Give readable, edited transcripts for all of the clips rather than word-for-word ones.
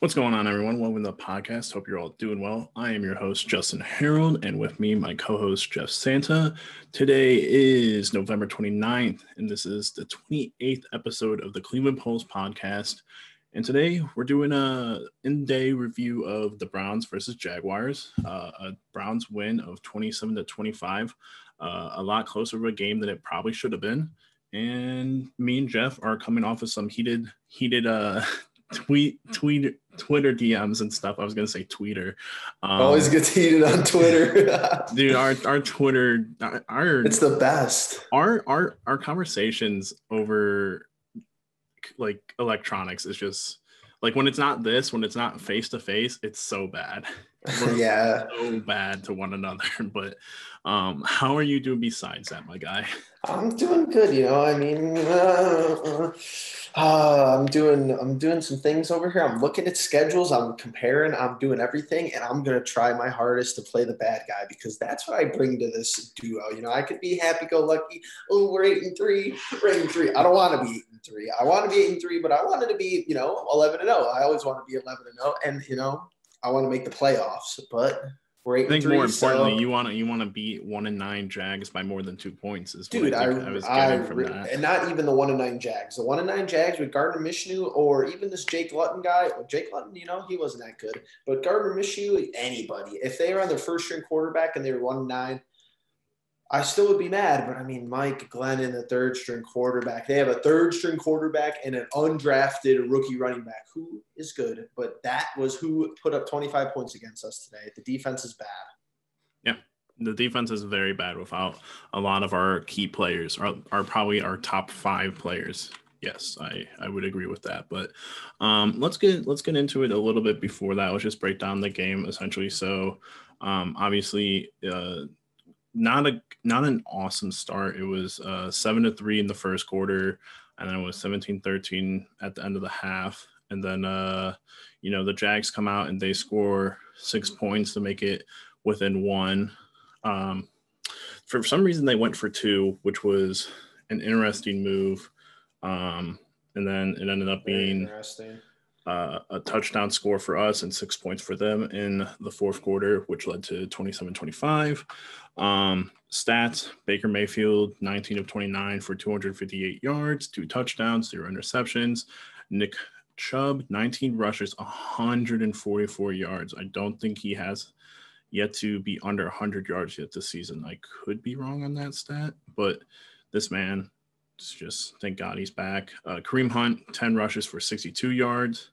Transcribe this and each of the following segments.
What's going on, everyone? Welcome to the podcast. Hope you're all doing well. I am your host, Justin Harold, and with me, my co-host, Jeff Santa. Today is November 29th, and this is the 28th episode of the Cleveland Pulse podcast. And today, we're doing a in-day review of the Browns versus Jaguars. A Browns win of 27-25, a lot closer of a game than it probably should have been. And me and Jeff are coming off of some heated Twitter DMs and stuff. I was gonna say tweeter. Always gets heated on Twitter. Dude, our Twitter, it's the best. Our conversations over like electronics is just like when it's not face to face, it's so bad. Yeah, so bad to one another. But how are you doing besides that, my guy? I'm doing good. I'm doing some things over here. I'm looking at schedules. I'm comparing. I'm doing everything, and I'm gonna try my hardest to play the bad guy because that's what I bring to this duo. I could be happy-go-lucky. Oh, we're 8-3. We're 8-3. I don't want to be 8-3. I want to be 8-3, but I wanted to be 11-0. I always want to be 11-0, and I want to make the playoffs, but we're 8-3. I think more importantly, you want to beat 1-9 Jags by more than 2 points. Is what I was getting from that. And not even the 1-9 Jags. The 1-9 Jags with Gardner Minshew or even this Jake Luton guy. Jake Luton, he wasn't that good. But Gardner Minshew, anybody, if they were on their first string quarterback and they were 1-9. I still would be mad, but Mike Glennon, the third string quarterback. They have a third string quarterback and an undrafted rookie running back who is good, but that was who put up 25 points against us today. The defense is bad. Yeah, the defense is very bad without a lot of our key players, are probably our top 5 players. Yes, I would agree with that. But let's get into it a little bit before that. Let's just break down the game essentially. So obviously not an awesome start. It was 7-3 in the first quarter, and then it was 17-13 at the end of the half. And then the Jags come out and they score 6 points to make it within 1. For some reason they went for 2, which was an interesting move. And then it ended up being a touchdown score for us and 6 points for them in the fourth quarter, which led to 27-25. Stats: Baker Mayfield, 19 of 29 for 258 yards, 2 touchdowns, 0 interceptions. Nick Chubb, 19 rushes, 144 yards. I don't think he has yet to be under 100 yards yet this season. I could be wrong on that stat, but this man, just thank God he's back. Kareem Hunt, 10 rushes for 62 yards.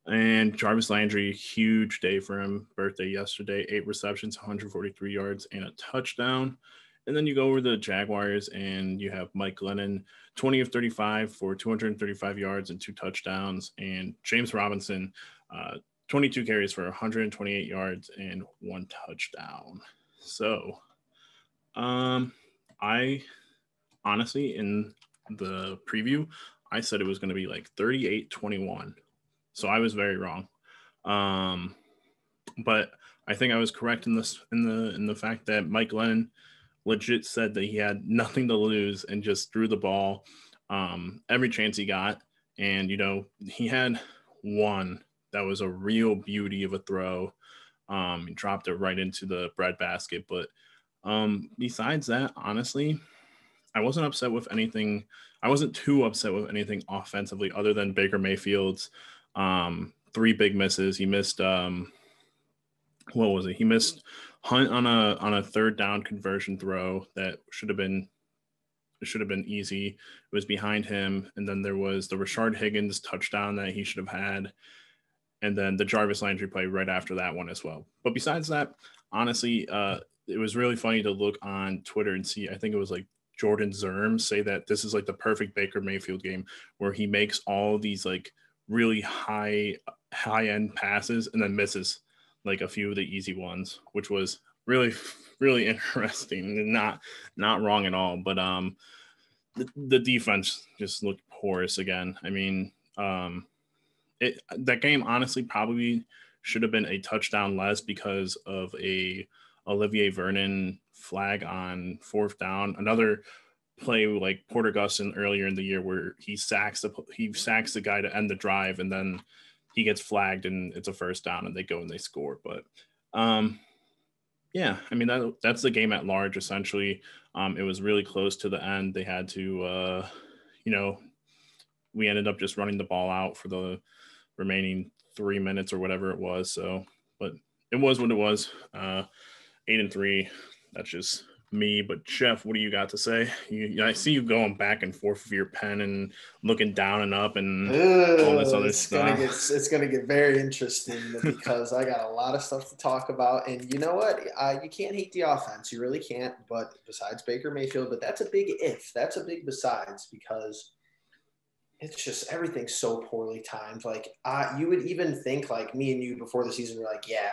And Jarvis Landry, huge day for him. Birthday yesterday, 8 receptions, 143 yards, and a touchdown. And then you go over the Jaguars, and you have Mike Glennon, 20 of 35 for 235 yards and 2 touchdowns. And James Robinson, 22 carries for 128 yards and 1 touchdown. So, I honestly, in the preview, I said it was going to be like 38-21. So I was very wrong. But I think I was correct in this in the fact that Mike Glennon legit said that he had nothing to lose and just threw the ball every chance he got. And he had one that was a real beauty of a throw. He dropped it right into the breadbasket. But besides that, honestly, I wasn't upset with anything. I wasn't too upset with anything offensively other than Baker Mayfield's 3 big misses. He missed what was it? He missed Hunt on a third down conversion throw that should have been easy. It was behind him, and then there was the Rashard Higgins touchdown that he should have had, and then the Jarvis Landry play right after that one as well. But besides that, honestly, it was really funny to look on Twitter and see. I think it was like Jordan Zerm say that this is like the perfect Baker Mayfield game where he makes all these like really high end passes and then misses like a few of the easy ones, which was really, really interesting and not wrong at all. But the defense just looked porous again. That game honestly probably should have been a touchdown less because of a Olivier Vernon flag on 4th down. Another play like Porter Gustin earlier in the year where he sacks the guy to end the drive, and then he gets flagged and it's a first down and they go and they score. But yeah, I mean that's the game at large essentially. It was really close to the end. They had to, you know, we ended up just running the ball out for the remaining 3 minutes or whatever it was. So, but it was what it was. 8-3. That's just me. But Chef, what do you got to say? I see you going back and forth with your pen and looking down and up and all this other stuff. It's gonna get very interesting because I got a lot of stuff to talk about. And you know what? You can't hate the offense. You really can't. But besides Baker Mayfield, but that's a big if. That's a big besides because it's just everything's so poorly timed. Like you would even think like me and you before the season were like, yeah,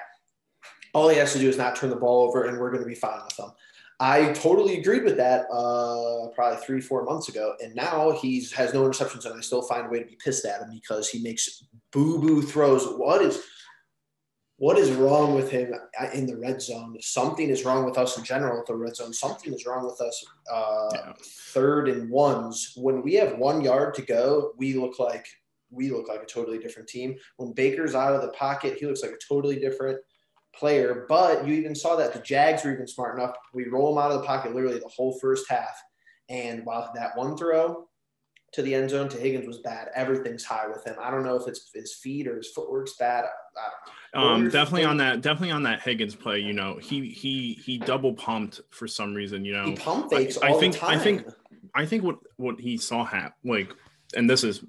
all he has to do is not turn the ball over and we're going to be fine with him. I totally agreed with that probably 3-4 months ago. And now he has no interceptions and I still find a way to be pissed at him because he makes boo-boo throws. What is wrong with him in the red zone? Something is wrong with us in general at the red zone. Something is wrong with us 3rd and 1s. When we have 1 yard to go, we look like a totally different team. When Baker's out of the pocket, he looks like a totally different player. But you even saw that the Jags were even smart enough. We roll him out of the pocket literally the whole first half. And while that one throw to the end zone to Higgins was bad, everything's high with him. I don't know if it's his feet or his footwork's bad. I don't know. Definitely on that Higgins play, you know, he double pumped for some reason, you know. He pump fakes all the time. I think what he saw like, and this is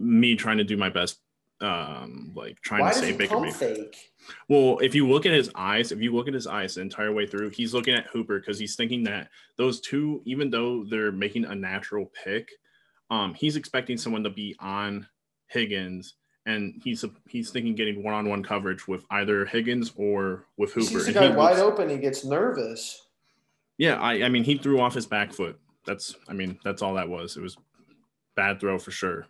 me trying to do my best, like trying Why to say Baker pump fake? Well, if you look at his eyes the entire way through, he's looking at Hooper because he's thinking that those two, even though they're making a natural pick, he's expecting someone to be on Higgins, and he's thinking getting one-on-one coverage with either Higgins or with Hooper. He sees the guy wide open, he gets nervous. Yeah, I mean, he threw off his back foot. That's all that was. It was bad throw for sure.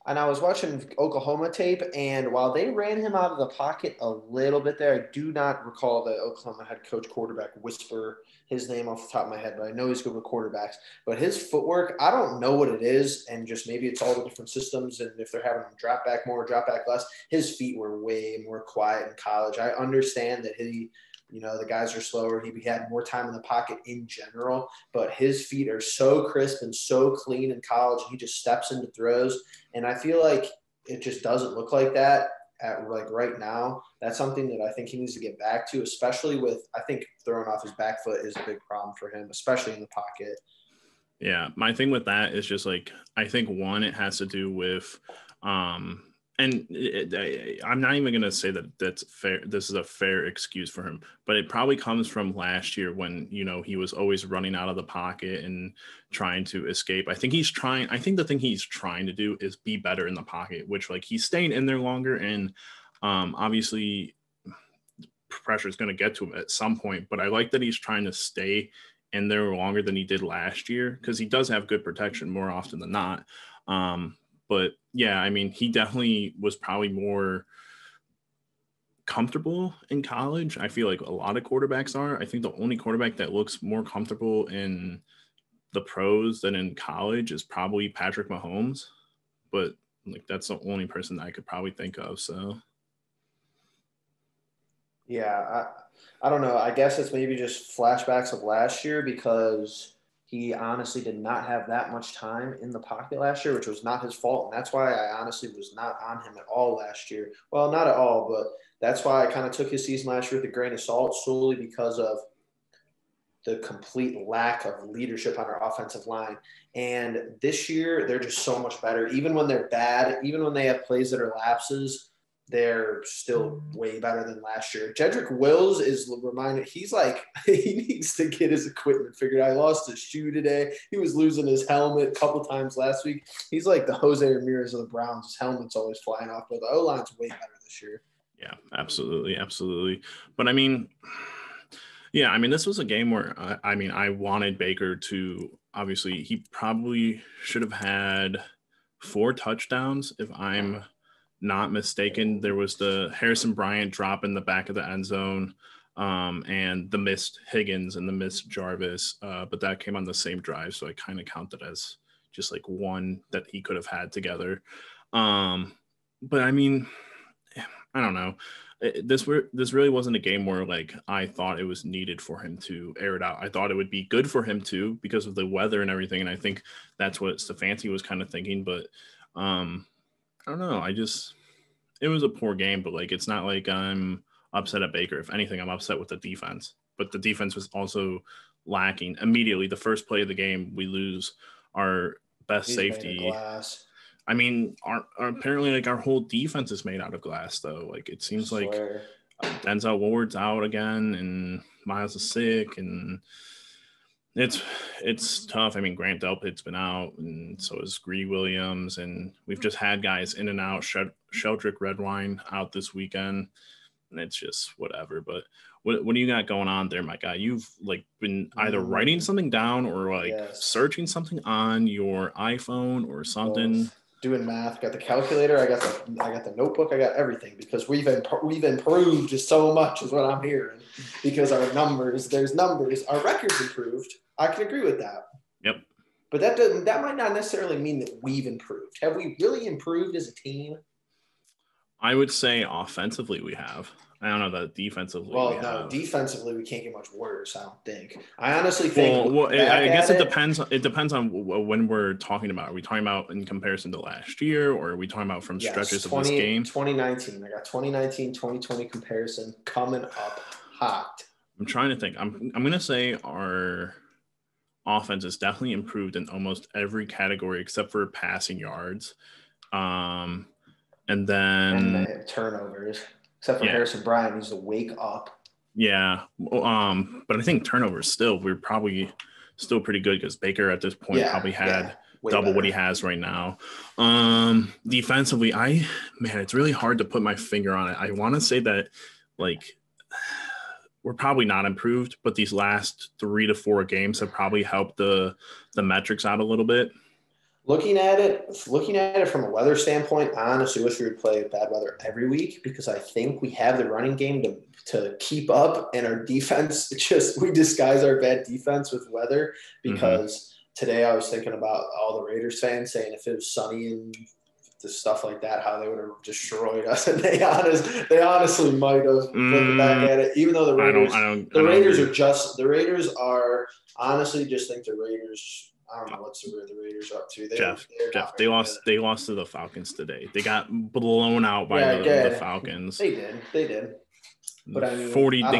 And I was watching Oklahoma tape, and while they ran him out of the pocket a little bit there, I do not recall that Oklahoma head coach quarterback whisper his name off the top of my head, but I know he's good with quarterbacks. But his footwork, I don't know what it is, and just maybe it's all the different systems, and if they're having him drop back more, drop back less, his feet were way more quiet in college. I understand that the guys are slower. He had more time in the pocket in general, but his feet are so crisp and so clean in college. He just steps into throws. And I feel like it just doesn't look like that at like right now. That's something that I think he needs to get back to, especially with, I think throwing off his back foot is a big problem for him, especially in the pocket. Yeah. My thing with that is just like, I think one, it has to do with, and I'm not even going to say that that's fair. This is a fair excuse for him, but it probably comes from last year when, he was always running out of the pocket and trying to escape. I think the thing he's trying to do is be better in the pocket, which like he's staying in there longer. And obviously pressure is going to get to him at some point, but I like that he's trying to stay in there longer than he did last year, because he does have good protection more often than not. But yeah, I mean, he definitely was probably more comfortable in college. I feel like a lot of quarterbacks are. I think the only quarterback that looks more comfortable in the pros than in college is probably Patrick Mahomes. But like, that's the only person that I could probably think of. So yeah, I don't know. I guess it's maybe just flashbacks of last year because he honestly did not have that much time in the pocket last year, which was not his fault. And that's why I honestly was not on him at all last year. Well, not at all, but that's why I kind of took his season last year with a grain of salt, solely because of the complete lack of leadership on our offensive line. And this year, they're just so much better. Even when they're bad, even when they have plays that are lapses, they're still way better than last year. Jedrick Wills is reminded, he's like, he needs to get his equipment figured out. I lost his shoe today. He was losing his helmet a couple times last week. He's like the Jose Ramirez of the Browns. His helmet's always flying off, but the O-line's way better this year. Yeah, absolutely. Absolutely. But I mean, yeah, I mean, this was a game where, I wanted Baker to, obviously, he probably should have had 4 touchdowns if I'm not mistaken. There was the Harrison Bryant drop in the back of the end zone, and the missed Higgins and the missed Jarvis, but that came on the same drive, so I kind of counted as just like one that he could have had together. but I mean, I don't know. This really wasn't a game where like I thought it was needed for him to air it out. I thought it would be good for him to because of the weather and everything, and I think that's what Stefanski was kind of thinking. But I don't know. It was a poor game, but like it's not like I'm upset at Baker. If anything, I'm upset with the defense. But the defense was also lacking immediately. The first play of the game, we lose our best He's made of safety. glass. I mean, apparently, like our whole defense is made out of glass, though. Like it I seems like swear. Denzel Ward's out again, and Miles is sick, and it's tough. I mean, Grant Delpit's been out, and so is Greedy Williams, and we've just had guys in and out. Sheldrick Redwine out this weekend, and it's just whatever. But what do you got going on there, my guy? You've like been either writing something down or like searching something on your iPhone or something. Both. Doing math, got the calculator, I got the notebook, I got everything because we've improved just so much is what I'm hearing. Because our numbers, our records improved. I can agree with that. Yep. But that might not necessarily mean that we've improved. Have we really improved as a team? I would say offensively we have. I don't know that defensively. Well, no, defensively we can't get much worse. I don't think. I honestly think. Well, I guess it depends. It depends on when we're talking about. Are we talking about in comparison to last year, or are we talking about from stretches of this game? 2019. I got 2019, 2020 comparison coming up hot. I'm trying to think. I'm gonna say our offense has definitely improved in almost every category except for passing yards, and then turnovers. Except for Harrison Bryant needs to wake up. Yeah. But I think turnovers still, we're probably still pretty good because Baker at this point probably had double what he has right now. Defensively, it's really hard to put my finger on it. I want to say that like we're probably not improved, but these last 3 to 4 games have probably helped the metrics out a little bit. Looking at it from a weather standpoint, I honestly wish we would play bad weather every week because I think we have the running game to keep up, and our defense we disguise our bad defense with weather because today I was thinking about all the Raiders fans saying if it was sunny and the stuff like that, how they would have destroyed us, and they honestly might have looking back at it. Even though the Raiders are honestly just think the Raiders. I don't know what's the Raiders are up to. Jeff, they lost to the Falcons today. They got blown out by the Falcons. They did. But I mean, 40. They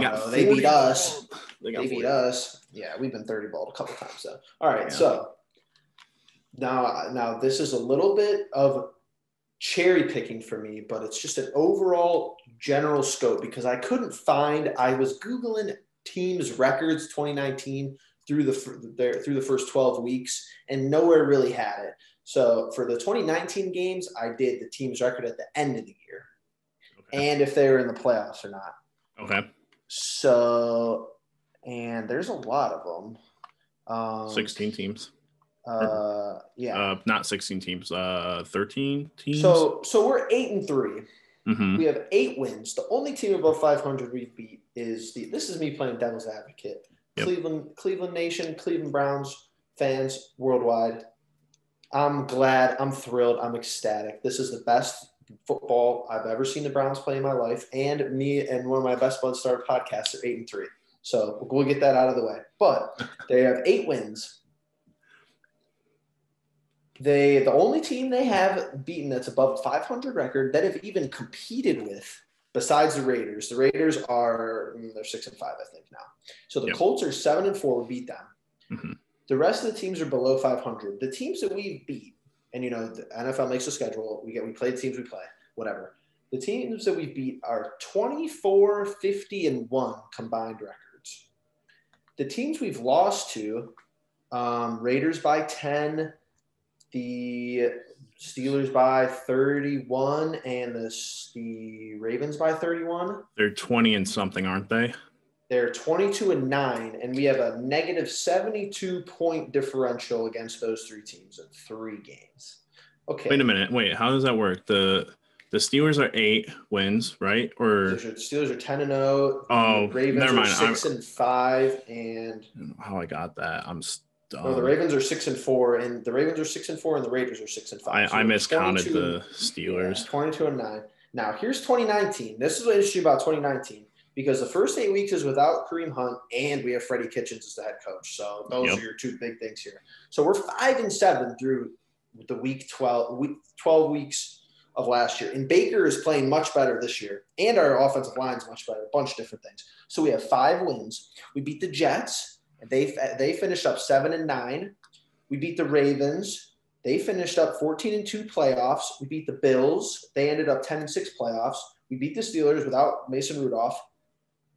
beat us. They beat us. Yeah, we've been 30 balled a couple times though. All right, so now this is a little bit of cherry picking for me, but it's just an overall general scope because I couldn't find. I was Googling teams' records 2019. Through the first 12 weeks, and nowhere really had it. So for the 2019 games, I did the team's record at the end of the year, and if they were in the playoffs or not. Okay. So, and there's a lot of them. 16 teams. Not 16 teams. 13 teams. So we're 8-3. Mm-hmm. We have 8 wins. The only team above 500 we've beat is this is me playing devil's advocate. Yep. Cleveland Nation, Cleveland Browns fans worldwide. I'm glad. I'm thrilled. I'm ecstatic. This is the best football I've ever seen the Browns play in my life. And me and one of my best buds started podcasts are 8-3. So we'll get that out of the way. But they have 8 wins. The only team they have beaten that's above a 500 record that have even competed with. Besides the Raiders are they're 6-5, I think now. So the Colts are 7-4. We beat them. Mm-hmm. The rest of the teams are below 500. The teams that we beat, and the NFL makes a schedule. We play the teams we play, whatever. The teams that we beat are 24, 50, and 1 combined records. The teams we've lost to, Raiders by 10, the Steelers by 31 and the Ravens by 31. They're 20 and something, aren't they? They're 22-9, and we have a negative 72-point differential against those 3 teams in 3 games. Okay. Wait a minute. How does that work? The Steelers are 8 wins, right? Or the Steelers are 10-0. Oh, Ravens never mind. Are 6-5, and how I got that. I'm No, the Ravens are 6-4, and the Ravens are 6-4, and the Raiders are 6-5. I miscounted the Steelers. 22-9. Now here's 2019. This is what interesting about 2019 because the first 8 weeks is without Kareem Hunt, and we have Freddie Kitchens as the head coach. So those are your two big things here. So we're 5-7 through the week 12 weeks of last year, and Baker is playing much better this year, and our offensive line is much better. A bunch of different things. So we have 5 wins. We beat the Jets. They finished up 7-9. We beat the Ravens. They finished up 14-2 playoffs. We beat the Bills. They ended up 10-6 playoffs. We beat the Steelers without Mason Rudolph.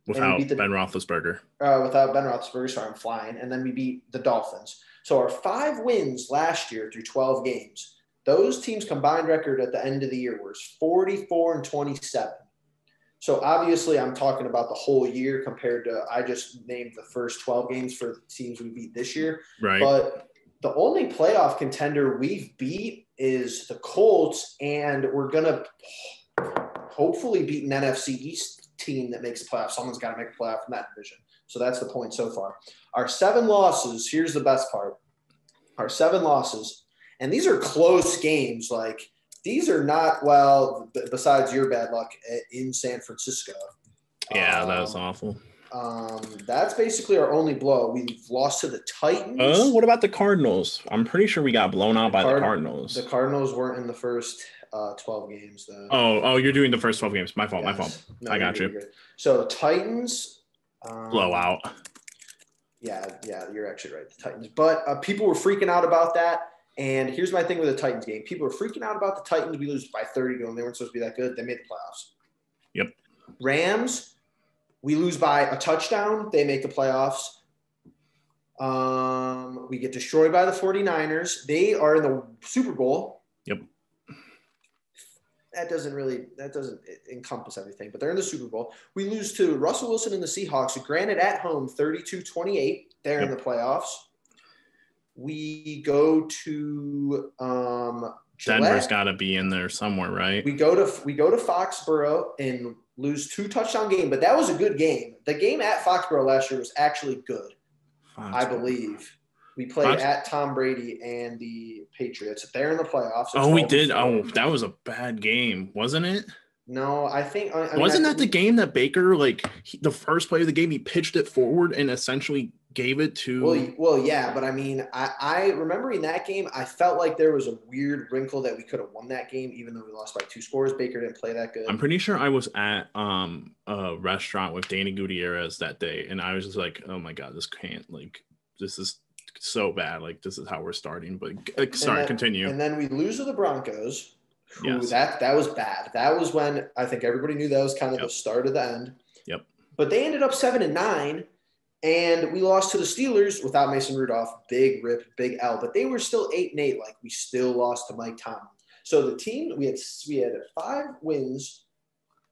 Without Ben Roethlisberger. Without Ben Roethlisberger, sorry, I'm flying. And then we beat the Dolphins. So our 5 wins last year through 12 games, those teams' combined record at the end of the year was 44-27. So obviously I'm talking about the whole year compared to I just named the first 12 games for the teams we beat this year. Right. But the only playoff contender we've beat is the Colts, and we're going to hopefully beat an NFC East team that makes the playoff. Someone's got to make a playoff from that division. So that's the point so far. Our 7 losses, here's the best part. Our 7 losses, and these are close games, like – these are not, well, besides your bad luck in San Francisco. Yeah, that was awful. That's basically our only blow. We've lost to the Titans. What about the Cardinals? I'm pretty sure we got blown out by the Cardinals. The Cardinals weren't in the first 12 games. Though. Oh, you're doing the first 12 games. My fault. No, I got you. Good. So Titans. Blowout. Yeah, you're actually right. The Titans. But people were freaking out about that. And here's my thing with the Titans game. People are freaking out about the Titans. We lose by 30 to them. They weren't supposed to be that good. They made the playoffs. Yep. Rams, we lose by a touchdown. They make the playoffs. We get destroyed by the 49ers. They are in the Super Bowl. Yep. That doesn't encompass everything, but they're in the Super Bowl. We lose to Russell Wilson and the Seahawks, granted at home 32-28. They're in the playoffs. We go to Denver's got to be in there somewhere, right? We go to Foxborough and lose 2 touchdown game, but that was a good game. The game at Foxborough last year was actually good, I believe. We played at Tom Brady and the Patriots. They're in the playoffs. We did. Oh, that was a bad game, wasn't it? No, I think wasn't that the game that Baker, the first play of the game, he pitched it forward and essentially gave it to. Well, yeah, but I mean, I remember in that game, I felt like there was a weird wrinkle that we could have won that game, even though we lost by 2 scores. Baker didn't play that good. I'm pretty sure I was at a restaurant with Danny Gutierrez that day, and I was just like, oh my God, this is so bad. This is how we're starting. But continue. And then we lose to the Broncos. That was bad. That was when I think everybody knew that was kind of the start of the end. Yep. But they ended up 7-9, and we lost to the Steelers without Mason Rudolph. Big rip, big L. But they were still 8-8. We still lost to Mike Tomlin. So the team we had 5 wins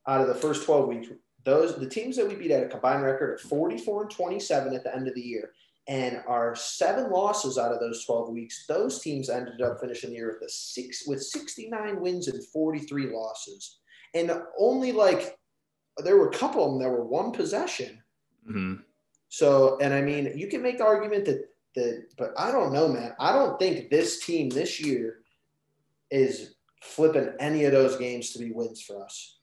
out of the first 12 weeks. The teams that we beat had a combined record of 44-27 at the end of the year. And our 7 losses out of those 12 weeks, those teams ended up finishing the year with 69 wins and 43 losses. And only there were a couple of them that were 1 possession. Mm-hmm. So, and I mean, you can make the argument that, but I don't know, man. I don't think this team this year is flipping any of those games to be wins for us.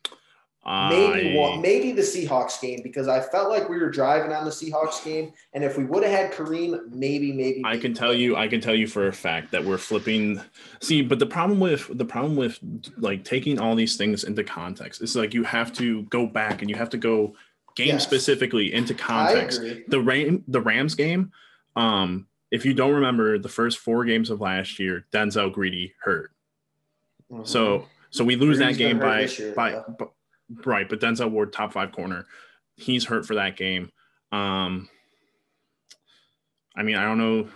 Maybe the Seahawks game, because I felt like we were driving on the Seahawks game, and if we would have had Kareem, maybe I can tell you for a fact that we're flipping. See, but the problem with taking all these things into context is you have to go back and you have to go game specifically into context. I agree. The Rams game, if you don't remember the first 4 games of last year, Denzel Greedy hurt. Mm-hmm. So we lose that game by right, but Denzel Ward, top 5 corner, he's hurt for that game. I mean, I don't know.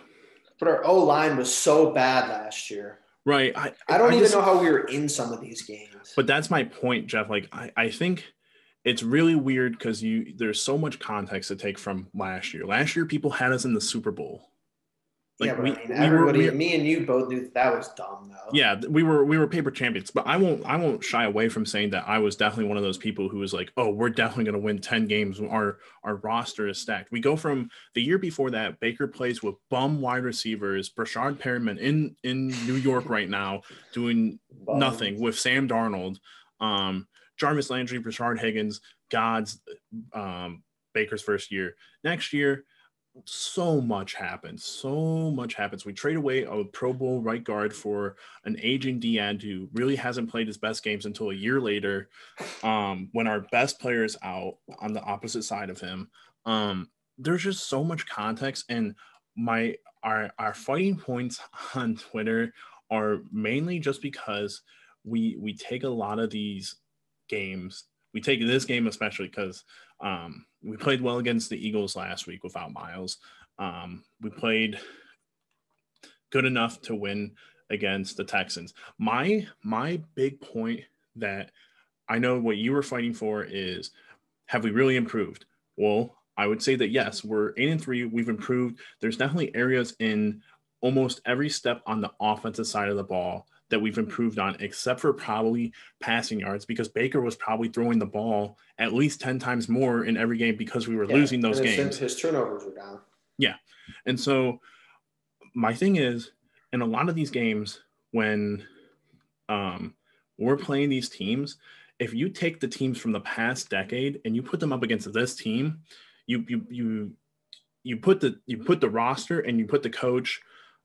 But our O-line was so bad last year. Right. I don't even know how we were in some of these games. But that's my point, Jeff. I think it's really weird because there's so much context to take from last year. Last year, people had us in the Super Bowl. Yeah, Like but I mean, everybody, we me and you both knew that was dumb, though. yeah, we were paper champions, but I won't shy away from saying that I was definitely one of those people who was like, oh, we're definitely going to win 10 games. Our roster is stacked. We go from the year before that, Baker plays with bum wide receivers, Brashard Perriman in New York right now doing Bum. nothing with Sam Darnold, Jarvis Landry, Brashard Higgins, God's Baker's first year. Next year, so much happens. So much happens. We trade away a Pro Bowl right guard for an aging Dead who really hasn't played his best games until a year later, when our best player is out on the opposite side of him. There's just so much context, and our fighting points on Twitter are mainly just because we take a lot of these games. We take this game especially because we played well against the Eagles last week without Miles. We played good enough to win against the Texans. My big point that I know what you were fighting for is, have we really improved? Well, I would say that yes, we're 8-3. We've improved. There's definitely areas in almost every step on the offensive side of the ball that we've improved on, except for probably passing yards, because Baker was probably throwing the ball at least 10 times more in every game because we were Yeah, losing those and games. his turnovers were down. Yeah. And so my thing is, in a lot of these games, when we're playing these teams, if you take the teams from the past decade and you put them up against this team, you put the roster and you put the coach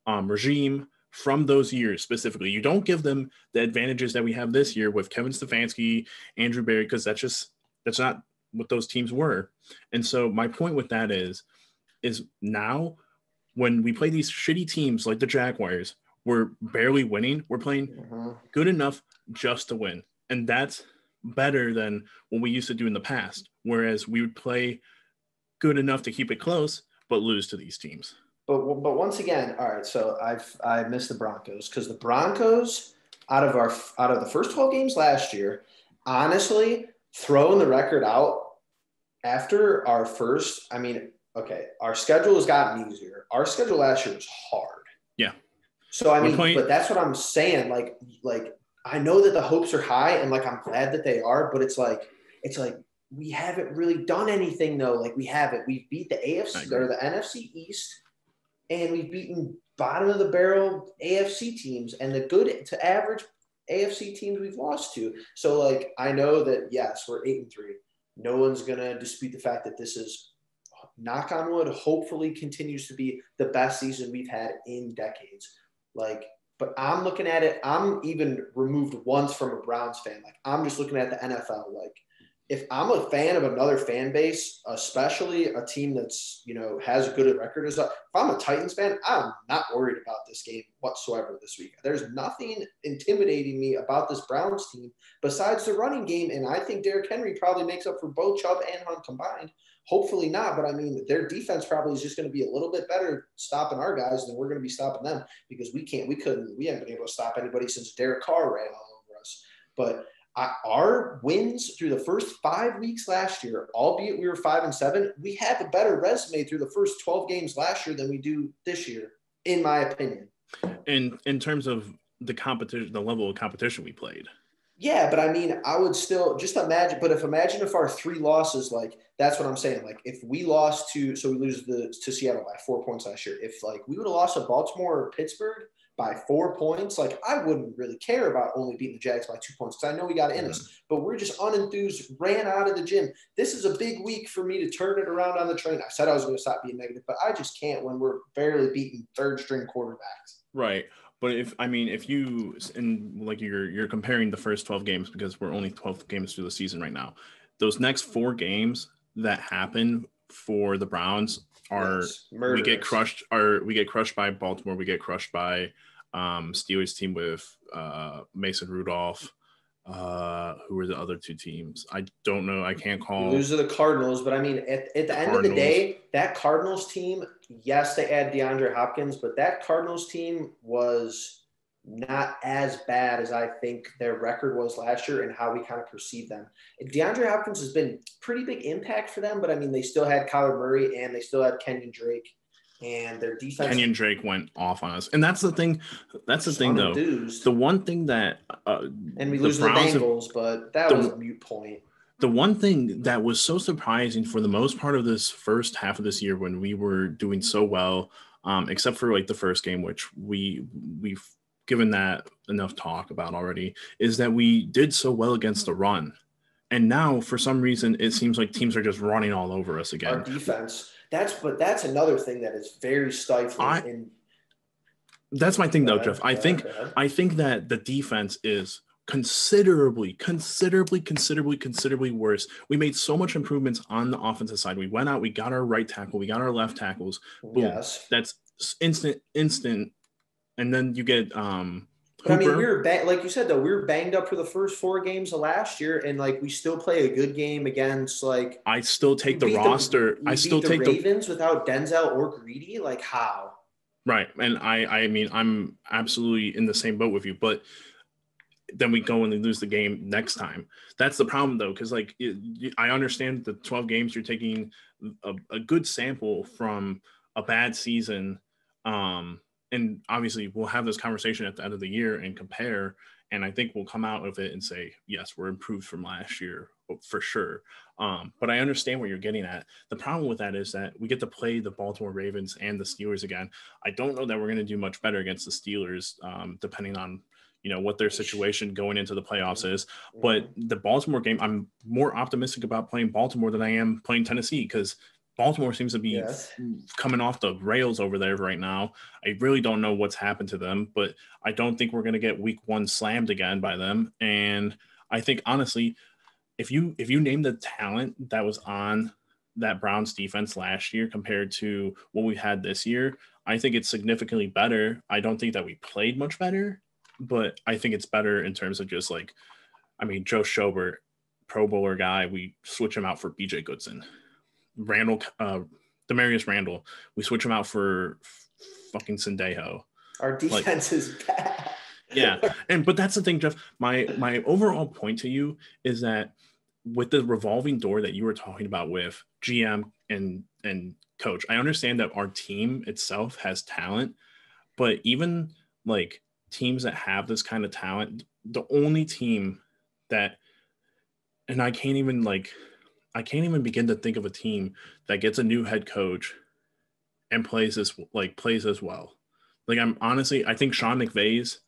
regime from those years specifically. You don't give them the advantages that we have this year with Kevin Stefanski, Andrew Berry, because that's not what those teams were. And so my point with that is now when we play these shitty teams like the Jaguars, we're barely winning. We're playing good enough just to win. And that's better than what we used to do in the past. Whereas we would play good enough to keep it close, but lose to these teams. But once again, all right. So I missed the Broncos because the Broncos out of the first 12 games last year, honestly, throwing the record out after our first. I mean, okay, our schedule has gotten easier. Our schedule last year was hard. Yeah. So I mean, but that's what I'm saying. Like I know that the hopes are high, and like I'm glad that they are, but it's like we haven't really done anything though. Like we haven't. We've beat the AFC or the NFC East. And we've beaten bottom of the barrel AFC teams and the good to average AFC teams we've lost to. So, like, I know that, yes, we're 8-3. No one's going to dispute the fact that this is, knock on wood, hopefully continues to be the best season we've had in decades. Like, but I'm looking at it. I'm even removed once from a Browns fan. Like, I'm just looking at the NFL. Like, if I'm a fan of another fan base, especially a team that's, has a good record as if I'm a Titans fan, I'm not worried about this game whatsoever this week. There's nothing intimidating me about this Browns team besides the running game. And I think Derrick Henry probably makes up for both Chubb and Hunt combined. Hopefully not, but I mean, their defense probably is just going to be a little bit better stopping our guys than we're going to be stopping them because we haven't been able to stop anybody since Derek Carr ran all over us. But our wins through the first 5 weeks last year, albeit we were 5-7, we have a better resume through the first 12 games last year than we do this year, in my opinion. In terms of the competition, the level of competition we played. Yeah, but I mean, I would still just imagine if our 3 losses, like that's what I'm saying. Like if we lost we lose to Seattle by 4 points last year. If like we would have lost to Baltimore or Pittsburgh by 4 points, like I wouldn't really care about only beating the Jags by 2 points because I know we got it in us, but we're just unenthused, ran out of the gym. This is a big week for me to turn it around on the train. I said I was going to stop being negative, but I just can't when we're barely beating third-string quarterbacks. Right. But if you, and like you're comparing the first 12 games because we're only 12 games through the season right now, those next 4 games that happen for the Browns are we get crushed by Baltimore, we get crushed by Steelers team with Mason Rudolph. Who were the other 2 teams? I don't know. I can't call. We lose to the Cardinals, but I mean, at the end of the day, that Cardinals team, yes, they had DeAndre Hopkins, but that Cardinals team was not as bad as I think their record was last year and how we kind of perceive them. DeAndre Hopkins has been pretty big impact for them, but I mean, they still had Kyler Murray and they still had Kenyon Drake. and their defense. Kenyon Drake went off on us, and that's the thing. That's the thing, though. Unenthused. The one thing that and we lose the Bengals, but that was a moot point. The one thing that was so surprising for the most part of this first half of this year when we were doing so well, except for like the first game, which we've given that enough talk about already, is that we did so well against the run. And now, for some reason, it seems like teams are just running all over us again. Our defense. That's another thing that is very stifling. That's my thing, though, Jeff. I think that the defense is considerably worse. We made so much improvements on the offensive side. We went out, we got our right tackle, we got our left tackles. Boom. Yes. That's instant. And then you get But I mean, we were like you said, though, we were banged up for the first 4 games of last year, and like we still play a good game against like. I still take the roster. I still take the Ravens without Denzel or Greedy. Like how? Right, and I mean, I'm absolutely in the same boat with you, but then we go and lose the game next time. That's the problem, though, because like I understand the 12 games you're taking a good sample from a bad season. And obviously, we'll have this conversation at the end of the year and compare. And I think we'll come out of it and say, yes, we're improved from last year for sure. But I understand what you're getting at. The problem with that is that we get to play the Baltimore Ravens and the Steelers again. I don't know that we're going to do much better against the Steelers, depending on what their situation going into the playoffs is. But the Baltimore game, I'm more optimistic about playing Baltimore than I am playing Tennessee because Baltimore seems to be coming off the rails over there right now. I really don't know what's happened to them, but I don't think we're going to get week 1 slammed again by them. And I think, honestly, if you name the talent that was on that Browns defense last year compared to what we had this year, I think it's significantly better. I don't think that we played much better, but I think it's better in terms of just like, I mean, Joe Schobert, Pro Bowler guy, we switch him out for BJ Goodson. Randall, Demarius Randall, we switch him out for fucking Sendejo. Our defense is bad. Yeah, but that's the thing, Jeff. My overall point to you is that with the revolving door that you were talking about with GM and coach, I understand that our team itself has talent, but even like teams that have this kind of talent, the only team that, and I can't even begin to think of a team that gets a new head coach and plays as well. Like I think Sean McVay's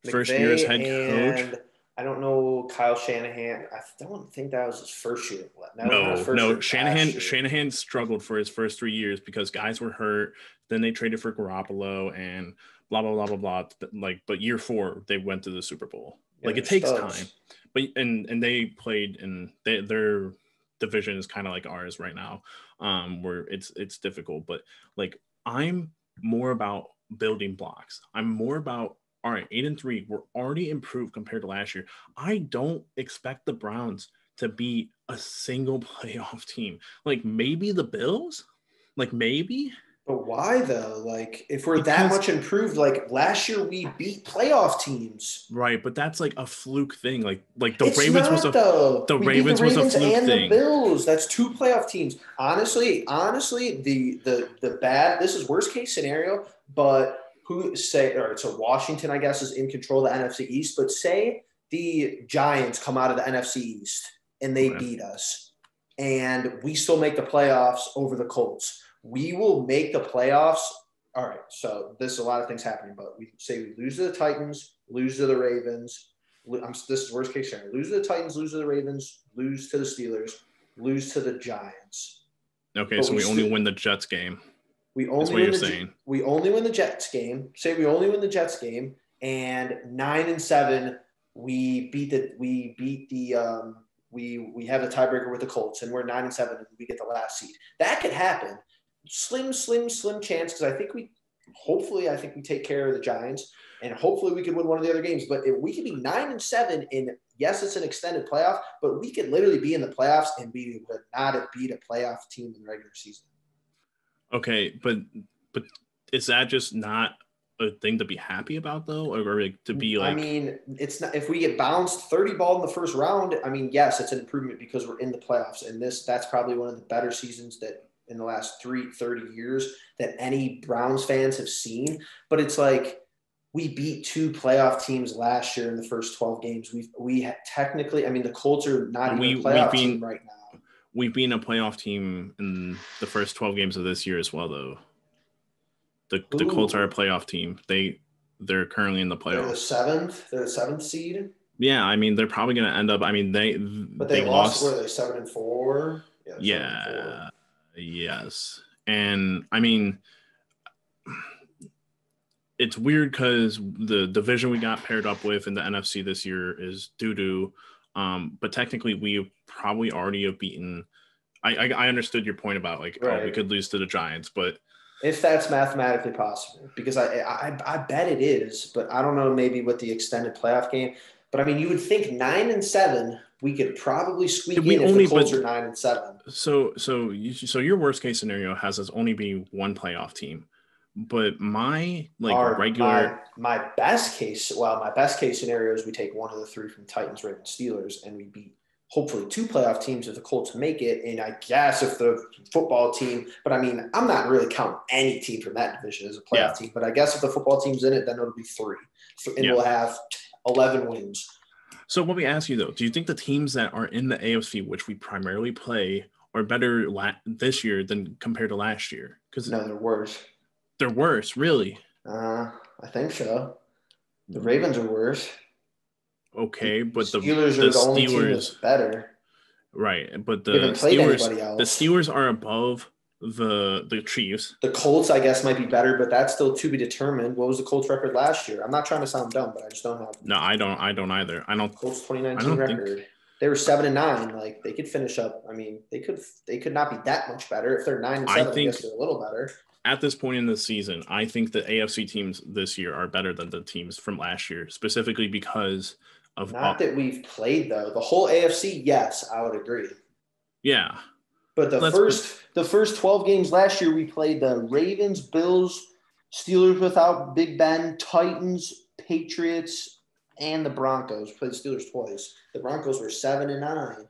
first year as head coach. I don't know Kyle Shanahan. I don't think that was his first year. No. Shanahan struggled for his first 3 years because guys were hurt. Then they traded for Garoppolo and blah blah blah blah blah. But year 4 they went to the Super Bowl. Like it takes time. But and they played in their division is kind of like ours right now, where it's difficult. But like I'm more about building blocks. I'm more about, all right, 8-3, we're already improved compared to last year. I don't expect the Browns to be a single playoff team. Like maybe the Bills, like maybe. But why though? Like if we're that much improved, like last year we beat playoff teams. Right, but that's like a fluke thing. Like the Ravens was a Ravens was a fluke thing. The Bills, that's 2 playoff teams. Honestly, the bad. This is worst case scenario, but so Washington, I guess, is in control of the NFC East. But say the Giants come out of the NFC East and they beat us, and we still make the playoffs over the Colts. We will make the playoffs. All right, so there's a lot of things happening, but we say we lose to the Titans, lose to the Ravens. This is worst case scenario. Lose to the Titans, lose to the Ravens, lose to the Steelers, lose to the Giants. Okay, but so we only win the Jets game. We only win the Jets game. Say we only win the Jets game, and 9-7, we have the tiebreaker with the Colts, and we're 9-7, and we get the last seed. That could happen. Slim chance, because I think we take care of the Giants, and hopefully we could win one of the other games. But if we could be 9-7, and yes, it's an extended playoff, but we could literally be in the playoffs and we would not have beat a playoff team in the regular season. Okay, but is that just not a thing to be happy about though, or like to be like? I mean, it's not. If we get bounced 30 ball in the first round, I mean, yes, it's an improvement because we're in the playoffs, and that's probably one of the better seasons that in the last 30 years that any Browns fans have seen. But it's like we beat 2 playoff teams last year in the first 12 games. We technically, I mean, the Colts are not even a playoff team right now. We've been a playoff team in the first 12 games of this year as well, though. The Colts are a playoff team. They're currently in the playoffs. They're the 7th seed. Yeah, I mean, they're probably going to end up. I mean, they lost. Were they 7-4? Yeah. 7-4. Yes, and I mean, it's weird because the division we got paired up with in the NFC this year is doo-doo. But technically, we probably already have beaten. I understood your point about like, right. We could lose to the Giants, but if that's mathematically possible, because I bet it is, but I don't know maybe with the extended playoff game. But I mean, you would think 9-7, we could probably squeak in if the Colts are 9-7. So your worst case scenario has us only be one playoff team. But my best case scenario is we take one of the 3 from Titans, Ravens, Steelers, and we beat hopefully 2 playoff teams if the Colts make it. And I guess if the football team, but I mean, I'm not really counting any team from that division as a playoff team. But I guess if the football team's in it, then it'll be 3, and we'll have 11 wins. So let me ask you though: do you think the teams that are in the AFC, which we primarily play, are better this year than compared to last year? Because no, they're worse. They're worse, really? I think so. The Ravens are worse. Okay, but the Steelers are the only team that's better. Right, but the Steelers are above the Chiefs. The Colts, I guess, might be better, but that's still to be determined. What was the Colts record last year? I'm not trying to sound dumb, but I just don't have. No, I don't either. I don't. Colts 2019 record. They were 7-9. Like they could finish up. I mean, they could not be that much better. If they're 9-7, I guess they're a little better. At this point in the season, I think the AFC teams this year are better than the teams from last year, specifically because of not that we've played though. The whole AFC, yes, I would agree. Yeah. But the first 12 games last year, we played the Ravens, Bills, Steelers without Big Ben, Titans, Patriots, and the Broncos. We played the Steelers twice. The Broncos were 7-9.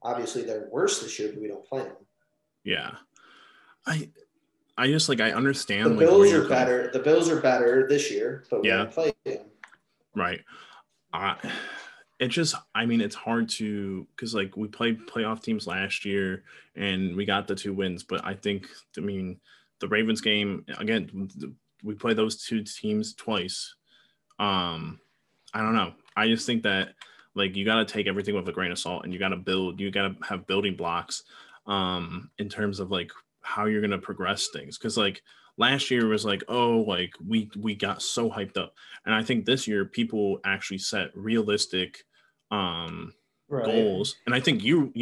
Obviously, they're worse this year, but we don't play them. Yeah. I just I understand. The Bills are better. The Bills are better this year, but we don't play them. Right. It just, I mean, it's hard to, because we played playoff teams last year and we got the 2 wins, but I think, I mean, the Ravens game, again, we played those 2 teams twice. I don't know. I just think that you got to take everything with a grain of salt and you got to have building blocks in terms of how you're going to progress things. Because last year was we got so hyped up. And I think this year people actually set realistic goals. And I think you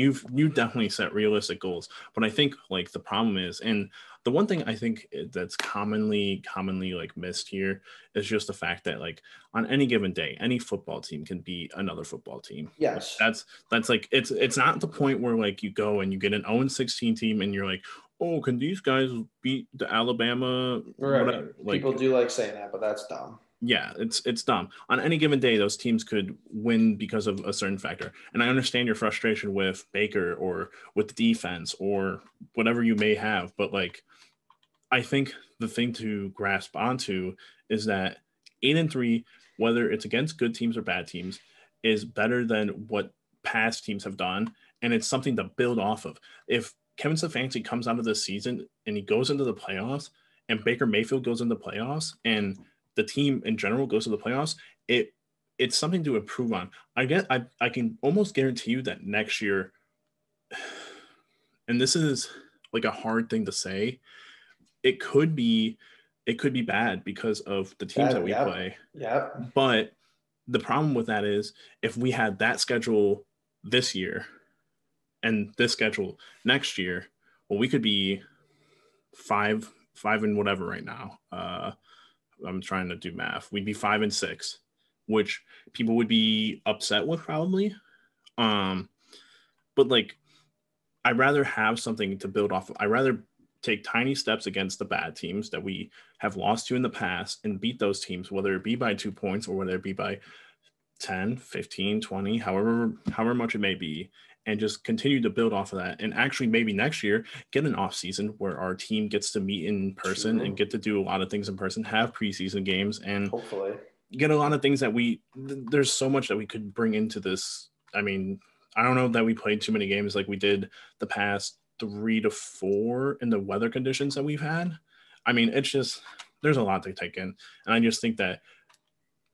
definitely set realistic goals. But I think the problem is, and the one thing I think that's commonly missed here is just the fact that on any given day, any football team can be another football team. Yes. That's it's not the point where you go and you get an 0-16 team and you're oh, can these guys beat the Alabama? Right. People do saying that, but that's dumb. Yeah, it's dumb. On any given day, those teams could win because of a certain factor. And I understand your frustration with Baker or with the defense or whatever you may have. But I think the thing to grasp onto is that 8-3, whether it's against good teams or bad teams, is better than what past teams have done. And it's something to build off of. If Kevin Stefanski comes out of this season and he goes into the playoffs and Baker Mayfield goes into the playoffs and the team in general goes to the playoffs, it's something to improve on. I can almost guarantee you that next year, and this is a hard thing to say, it could be bad because of the teams that we play. Yep. But the problem with that is if we had that schedule this year and this schedule next year, well, we could be five and whatever right now. I'm trying to do math. We'd be 5-6, which people would be upset with probably. But I'd rather have something to build off of. I'd rather take tiny steps against the bad teams that we have lost to in the past and beat those teams, whether it be by 2 points or whether it be by 10, 15, 20, however much it may be, and just continue to build off of that. And actually maybe next year get an off season where our team gets to meet in person and get to do a lot of things in person, have preseason games, and hopefully get a lot of things that there's so much that we could bring into this. I mean, I don't know that we played too many games like we did the past 3 to 4 in the weather conditions that we've had. I mean, it's just, there's a lot to take in. And I just think that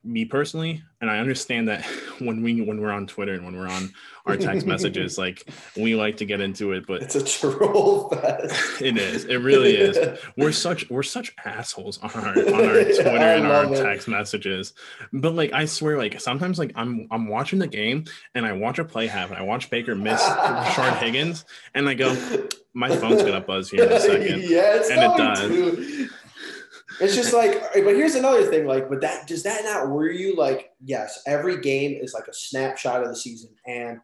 me personally, and I understand that when we're on Twitter and when we're on our text messages, like we like to get into it, but it's a troll fest. It is. It really is. We're such assholes on our Twitter and our text messages. But like I swear, like sometimes like I'm watching the game and I watch a play happen. I watch Baker miss Rashard Higgins, and I go, my phone's gonna buzz here in a second. Yeah, it's and it does. Too. It's just like, but here's another thing, like, but does that not worry you? Like, yes, every game is like a snapshot of the season, and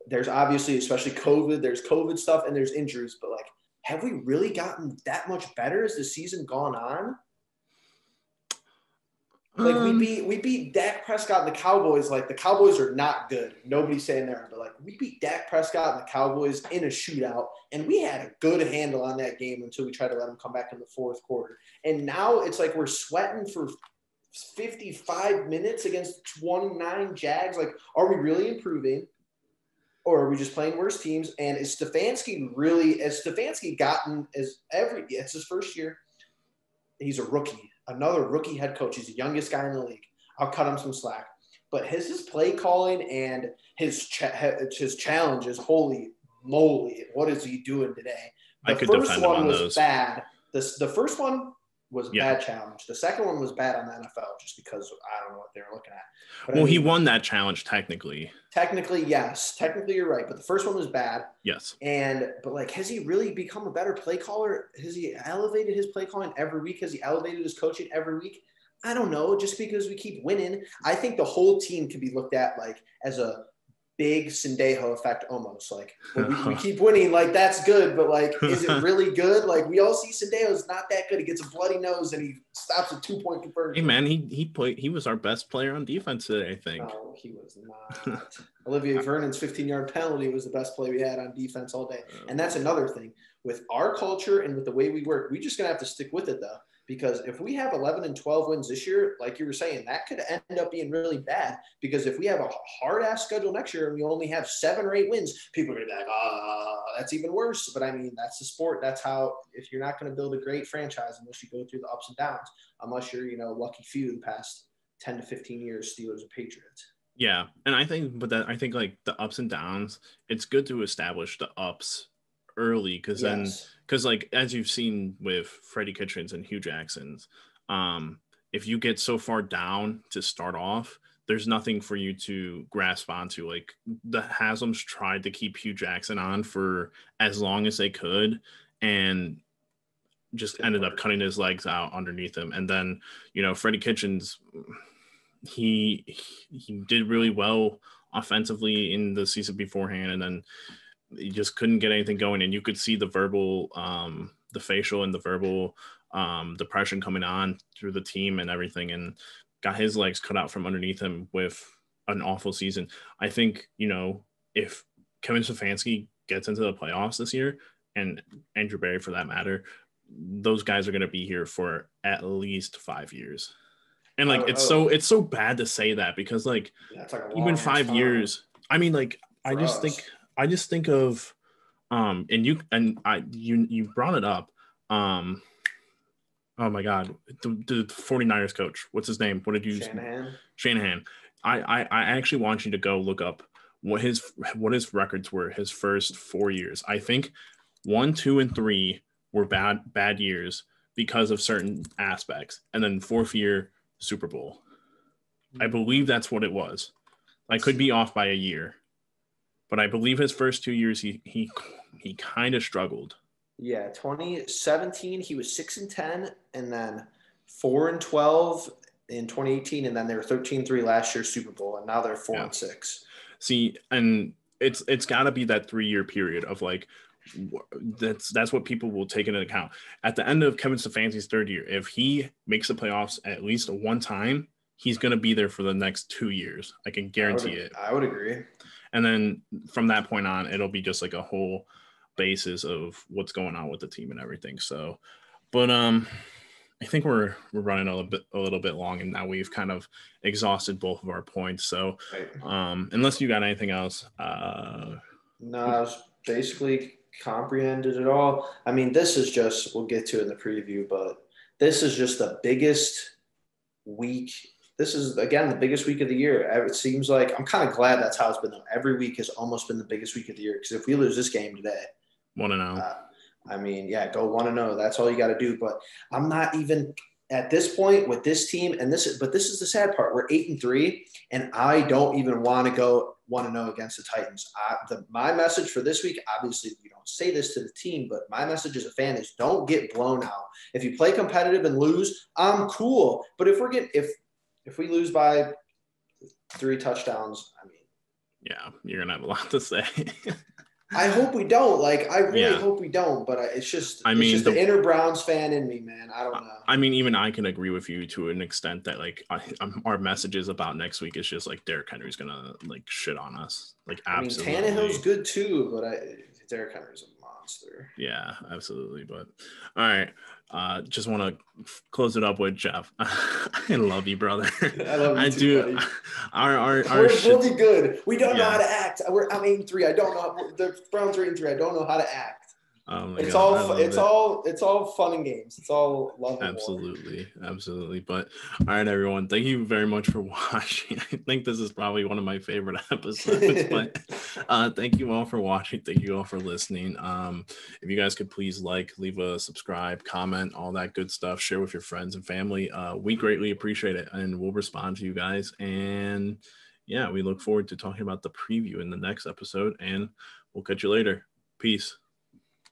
there's obviously, especially COVID, there's COVID stuff and there's injuries, but like, have we really gotten that much better as the season gone on? Like we beat Dak Prescott and the Cowboys. Like the Cowboys are not good. Nobody's saying they're, but like we beat Dak Prescott and the Cowboys in a shootout, and we had a good handle on that game until we tried to let them come back in the fourth quarter. And now it's like we're sweating for 55 minutes against 29 Jags. Like, are we really improving? Or are we just playing worse teams? And is Stefanski really, has Stefanski gotten it's his first year. He's a rookie, another rookie head coach. He's the youngest guy in the league. I'll cut him some slack. But his play calling and his challenges, holy moly, what is he doing today? The first one was bad. The first one was a bad challenge. The second one was bad on the NFL just because I don't know what they were looking at. But well, he won that challenge technically. Technically, yes. Technically, you're right. But the first one was bad. Yes. But like, has he really become a better play caller? Has he elevated his play calling every week? Has he elevated his coaching every week? I don't know. Just because we keep winning, I think the whole team can be looked at like as a big Sendejo effect almost. Like when we keep winning, like that's good, but like, is it really good? Like we all see Sendejo's not that good. He gets a bloody nose and he stops a 2-point conversion. Hey man, he was our best player on defense today, I think. No, he was not. Olivier Vernon's 15-yard penalty was the best play we had on defense all day. And that's another thing. With our culture and with the way we work, we're just gonna have to stick with it though. Because if we have 11 and 12 wins this year, like you were saying, that could end up being really bad. Because if we have a hard-ass schedule next year and we only have 7 or 8 wins, people are going to be like, that's even worse. But, I mean, that's the sport. That's how – if you're not going to build a great franchise unless you go through the ups and downs, unless you're, lucky few the past 10 to 15 years, Steelers or Patriots. Yeah, and I think like the ups and downs, it's good to establish the ups early because then – because, like, as you've seen with Freddie Kitchens and Hugh Jackson's, if you get so far down to start off, there's nothing for you to grasp onto. Like, the Haslam's tried to keep Hugh Jackson on for as long as they could and just ended up cutting his legs out underneath him. And then, Freddie Kitchens, he did really well offensively in the season beforehand, and then he just couldn't get anything going, and you could see the verbal, the facial and the verbal depression coming on through the team and everything, and got his legs cut out from underneath him with an awful season. I think, if Kevin Stefanski gets into the playoffs this year, and Andrew Berry for that matter, those guys are going to be here for at least 5 years. And like, it's so bad to say that because like even 5 years, I mean, like, I just think of, and you brought it up. Oh my God, the 49ers coach, what's his name? What did you Shanahan. I actually want you to go look up what his records were his first 4 years. I think 1, 2, and 3 were bad years because of certain aspects. And then 4th year, Super Bowl. I believe that's what it was. I could be off by a year. But I believe his first 2 years, he kind of struggled. Yeah, 2017 he was 6-10, and then 4-12 in 2018, and then they were 13-3 last year Super Bowl, and now they're 4-6. See, and it's got to be that 3-year period of like that's what people will take into account. At the end of Kevin Stefanski's 3rd year, if he makes the playoffs at least one time, he's going to be there for the next 2 years. I can guarantee it. I would agree. And then from that point on, it'll be just like a whole basis of what's going on with the team and everything. So, but I think we're running a little bit long, and now we've kind of exhausted both of our points. So, unless you got anything else, no, I was basically comprehended it all. I mean, this is just, we'll get to it in the preview, but this is just the biggest week. This is, again, the biggest week of the year. It seems like, I'm kind of glad that's how it's been, though. Every week has almost been the biggest week of the year, because if we lose this game today, 1-0. I mean, yeah, go 1-0. That's all you got to do. But I'm not even at this point with this team, and this is the sad part. We're 8-3, and I don't even want to go 1-0 against the Titans. My message for this week, obviously, we don't say this to the team, but my message as a fan is don't get blown out. If you play competitive and lose, I'm cool. But if we lose by 3 touchdowns, I mean, yeah, you're gonna have a lot to say. I hope we don't. Like, I really hope we don't. But it's just the inner Browns fan in me, man. I don't know. I mean, even I can agree with you to an extent that, like, our messages about next week is just like Derrick Henry's gonna like shit on us. Like, absolutely. I mean, Tannehill's good too, but Derrick Henry's a monster. Yeah, absolutely. But all right. Just want to close it up with Jeff. I love you, brother. I love you too, buddy. We'll be good. We don't know how to act. I'm 8-3. I don't know. The Browns are 8-3. I don't know how to act. It's all fun and games. It's all love and absolutely. But all right, everyone, thank you very much for watching. I think this is probably one of my favorite episodes. But thank you all for watching. Thank you all for listening. If you guys could please leave a subscribe, comment, all that good stuff, share with your friends and family. We greatly appreciate it, and we'll respond to you guys. And yeah, we look forward to talking about the preview in the next episode, and we'll catch you later. Peace.